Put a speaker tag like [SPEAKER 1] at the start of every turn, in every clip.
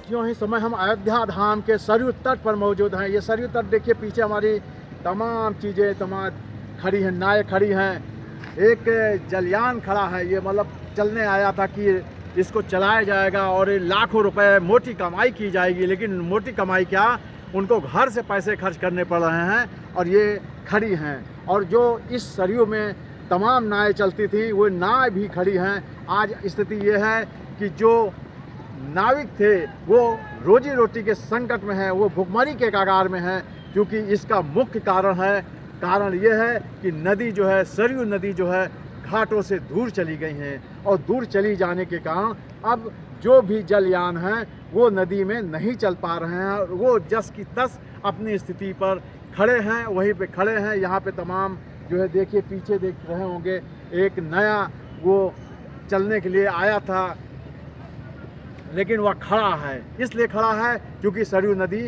[SPEAKER 1] साथियों, इस समय हम अयोध्या धाम के सरयू तट पर मौजूद हैं। ये सरयू तट देखिए, पीछे हमारी तमाम चीज़ें तमाम खड़ी हैं, नावें खड़ी हैं। एक जलयान खड़ा है, ये मतलब चलने आया था कि इसको चलाया जाएगा और लाखों रुपए मोटी कमाई की जाएगी। लेकिन मोटी कमाई क्या, उनको घर से पैसे खर्च करने पड़ रहे हैं और ये खड़ी हैं। और जो इस सरयू में तमाम नावें चलती थी, वो नावें भी खड़ी हैं। आज स्थिति ये है कि जो नाविक थे वो रोजी रोटी के संकट में हैं, वो भुखमरी के कगार में हैं। क्योंकि इसका मुख्य कारण ये है कि नदी जो है, सरयू नदी जो है, घाटों से दूर चली गई हैं। और दूर चली जाने के कारण अब जो भी जलयान हैं वो नदी में नहीं चल पा रहे हैं। वो जस की तस अपनी स्थिति पर खड़े हैं, वहीं पे खड़े हैं। यहाँ पे तमाम जो है, देखिए पीछे देख रहे होंगे, एक नया वो चलने के लिए आया था, लेकिन वह खड़ा है। इसलिए खड़ा है क्योंकि सरयू नदी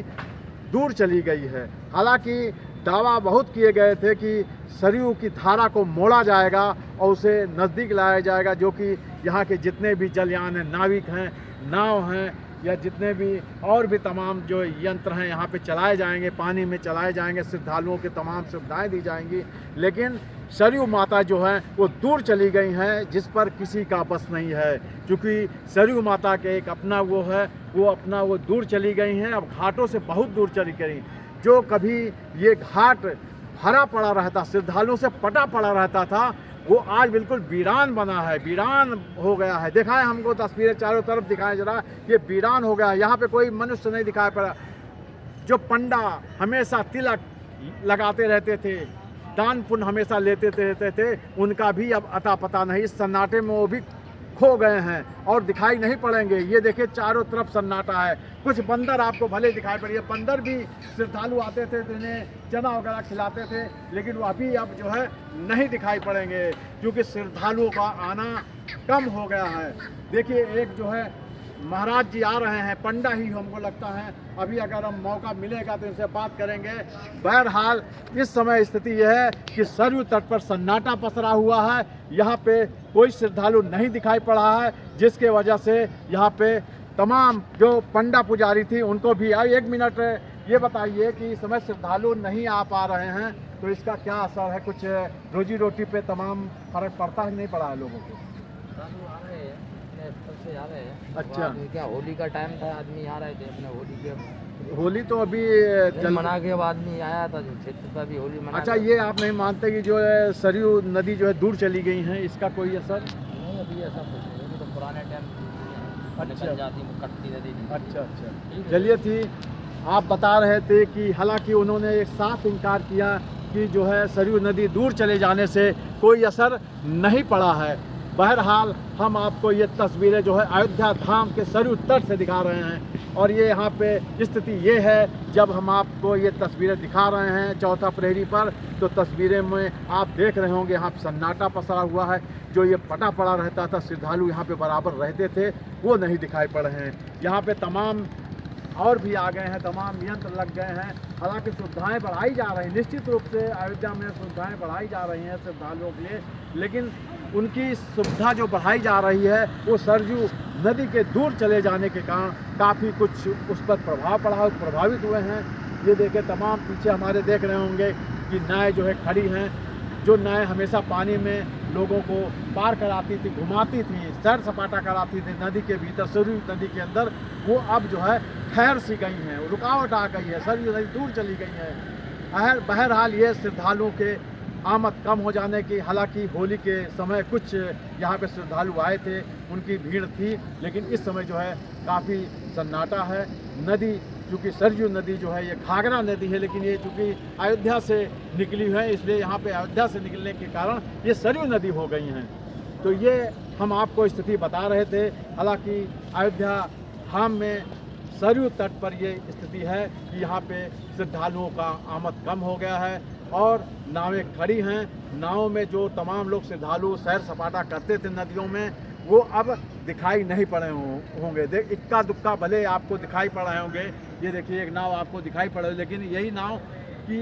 [SPEAKER 1] दूर चली गई है। हालांकि दावा बहुत किए गए थे कि सरयू की धारा को मोड़ा जाएगा और उसे नज़दीक लाया जाएगा, जो कि यहाँ के जितने भी जलयान हैं, नाविक हैं, नाव हैं, या जितने भी और भी तमाम जो यंत्र हैं यहाँ पे चलाए जाएंगे, पानी में चलाए जाएंगे, श्रद्धालुओं की तमाम सुविधाएं दी जाएंगी। लेकिन सरयू माता जो हैं वो दूर चली गई हैं, जिस पर किसी का बस नहीं है। क्योंकि सरयू माता के एक अपना वो है, वो दूर चली गई हैं। अब घाटों से बहुत दूर चली गई। जो कभी ये घाट भरा पड़ा रहता, श्रद्धालुओं से पटा पड़ा रहता था, वो आज बिल्कुल वीरान बना है, वीरान हो गया है। दिखाएं हमको तस्वीरें, चारों तरफ दिखाएं जरा। ये वीरान हो गया है, यहाँ पे कोई मनुष्य नहीं दिखाई पड़ा। जो पंडा हमेशा तिलक लगाते रहते थे, दान पुण्य हमेशा लेते रहते थे, उनका भी अब अता पता नहीं। इस सन्नाटे में वो भी खो गए हैं और दिखाई नहीं पड़ेंगे। ये देखिए चारों तरफ सन्नाटा है। कुछ बंदर आपको भले दिखाई पड़े, बंदर भी श्रद्धालु आते थे तो इन्हें चना वगैरह खिलाते थे, लेकिन वो अभी अब जो है नहीं दिखाई पड़ेंगे, क्योंकि श्रद्धालुओं का आना कम हो गया है। देखिए एक जो है महाराज जी आ रहे हैं, पंडा ही हमको लगता है। अभी अगर हम मौका मिलेगा तो इनसे बात करेंगे। बहरहाल इस समय स्थिति यह है कि सरयू तट पर सन्नाटा पसरा हुआ है। यहाँ पे कोई श्रद्धालु नहीं दिखाई पड़ा है, जिसके वजह से यहाँ पे तमाम जो पंडा पुजारी थी उनको भी। एक मिनट, ये बताइए कि इस समय श्रद्धालु नहीं आ पा रहे हैं तो इसका क्या असर है? कुछ रोजी रोटी पे तमाम फर्क पड़ता है, नहीं पड़ा है लोगों को?
[SPEAKER 2] से आ रहे हैं।
[SPEAKER 1] अच्छा,
[SPEAKER 2] क्या होली का टाइम था, आदमी आ रहे थे अपने होली के।
[SPEAKER 1] होली तो अभी
[SPEAKER 2] मना के अब आदमी आया था जो क्षेत्र पर भी होली मना।
[SPEAKER 1] अच्छा, ये आप नहीं मानते कि जो है सरयू नदी जो है दूर चली गई हैं, इसका कोई असर?
[SPEAKER 2] नहीं, अभी ऐसा कुछ नहीं, अभी तो पुराने टाइम
[SPEAKER 1] अच्छा
[SPEAKER 2] जाती कटती नदी।
[SPEAKER 1] अच्छा, चलिए थी। आप बता रहे थे कि हालांकि उन्होंने एक साफ इनकार किया कि जो है सरयू नदी दूर चले जाने से कोई असर नहीं पड़ा है। बहरहाल हम आपको ये तस्वीरें जो है अयोध्या धाम के सरयू तट से दिखा रहे हैं। और ये यहाँ पे स्थिति ये है, जब हम आपको ये तस्वीरें दिखा रहे हैं चौथा प्रहरी पर, तो तस्वीरें में आप देख रहे होंगे यहाँ सन्नाटा पसरा हुआ है। जो ये पटा पड़ा रहता था, श्रद्धालु यहाँ पे बराबर रहते थे, वो नहीं दिखाई पड़ रहे हैं। यहाँ पे तमाम और भी आ गए हैं, तमाम यंत्र लग गए हैं। हालांकि सुविधाएं बढ़ाई जा रही हैं, निश्चित रूप से अयोध्या में सुविधाएं बढ़ाई जा रही हैं श्रद्धालुओं के लिए, लेकिन उनकी सुविधा जो बढ़ाई जा रही है वो सरयू नदी के दूर चले जाने के कारण काफ़ी कुछ उस पर प्रभावित हुए हैं। ये देखें, तमाम पीछे हमारे देख रहे होंगे कि नावें जो है खड़ी हैं। जो नावें हमेशा पानी में लोगों को पार कराती थी, घुमाती थी, सैर सपाटा कराती थी नदी के भीतर, सरयू नदी के अंदर, वो अब जो है ठहर सी गई हैं, रुकावट आ गई है, सरयू नदी दूर चली गई है। बहरहाल ये श्रद्धालुओं के आमद कम हो जाने की, हालांकि होली के समय कुछ यहाँ पे श्रद्धालु आए थे, उनकी भीड़ थी, लेकिन इस समय जो है काफ़ी सन्नाटा है। नदी, क्योंकि सरयू नदी जो है ये घाघरा नदी है, लेकिन ये चूँकि अयोध्या से निकली है, इसलिए यहाँ पे अयोध्या से निकलने के कारण ये सरयू नदी हो गई हैं। तो ये हम आपको स्थिति बता रहे थे। हालांकि अयोध्या धाम में सरयू तट पर ये स्थिति है कि यहाँ पे श्रद्धालुओं का आमद कम हो गया है और नावें खड़ी हैं। नावों में जो तमाम लोग श्रद्धालु सैर सपाटा करते थे नदियों में, वो अब दिखाई नहीं पड़े होंगे। इक्का दुक्का भले आपको दिखाई पड़ रहे होंगे। ये देखिए एक नाव आपको दिखाई पड़ रही है, लेकिन यही नाव की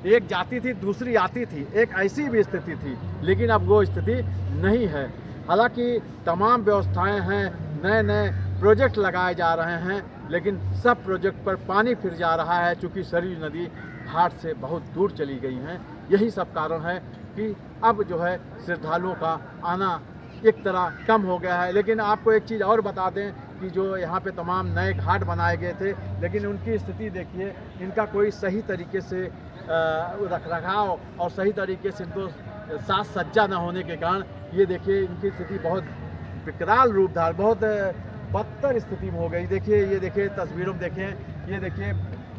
[SPEAKER 1] एक जाती थी, दूसरी आती थी, एक ऐसी भी स्थिति थी, लेकिन अब वो स्थिति नहीं है। हालांकि तमाम व्यवस्थाएं हैं, नए नए प्रोजेक्ट लगाए जा रहे हैं, लेकिन सब प्रोजेक्ट पर पानी फिर जा रहा है, चूँकि सरयू नदी घाट से बहुत दूर चली गई हैं। यही सब कारण है कि अब जो है श्रद्धालुओं का आना एक तरह कम हो गया है। लेकिन आपको एक चीज़ और बता दें कि जो यहाँ पे तमाम नए घाट बनाए गए थे, लेकिन उनकी स्थिति देखिए, इनका कोई सही तरीके से रखरखाव और सही तरीके से इनको साज सज्जा न होने के कारण ये देखिए इनकी स्थिति बहुत विकराल रूप धार, बहुत बदतर स्थिति में हो गई। देखिए, ये देखिए तस्वीरों में देखें, ये देखिए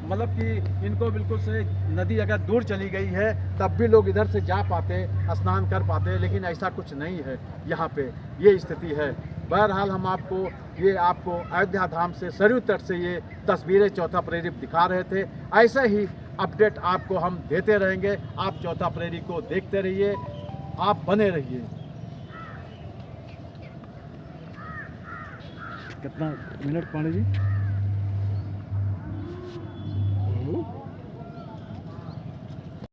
[SPEAKER 1] मतलब कि इनको बिल्कुल से नदी अगर दूर चली गई है तब भी लोग इधर से जा पाते, स्नान कर पाते, लेकिन ऐसा कुछ नहीं है यहाँ पे, ये स्थिति है। बहरहाल हम आपको अयोध्या धाम से सरयू तट से ये तस्वीरें चौथा प्रेरी दिखा रहे थे। ऐसे ही अपडेट आपको हम देते रहेंगे। आप चौथा प्रेरी को देखते रहिए, आप बने रहिए।
[SPEAKER 3] कितना मिनट पानी जी?